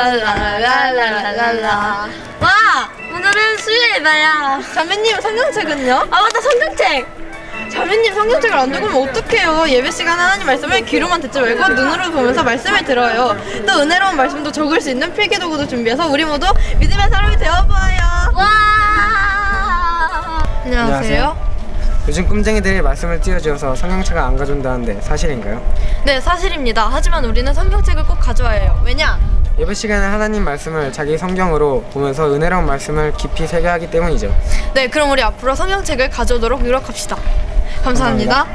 랄랄랄랄랄랄랄랄랄랄라. 와! 오늘은 수요일 예배야. 자매님 성경책은요? 아 맞다, 성경책! 자매님 성경책을 안 읽으면 어떡해요. 예배 시간 하나님 말씀을 귀로만 듣지 말고 눈으로 보면서 말씀을 들어요. 또 은혜로운 말씀도 적을 수 있는 필기도구도 준비해서 우리 모두 믿음의 사람이 되어보아요. 와! 안녕하세요. 요즘 꿈쟁이들이 말씀을 띄워주어서 성경책을 안 가져온다는데 사실인가요? 네, 사실입니다. 하지만 우리는 성경책을 꼭 가져와야 해요. 왜냐? 예배 시간에 하나님 말씀을 자기 성경으로 보면서 은혜로운 말씀을 깊이 새겨하기 때문이죠. 네, 그럼 우리 앞으로 성경책을 가져오도록 노력합시다. 감사합니다.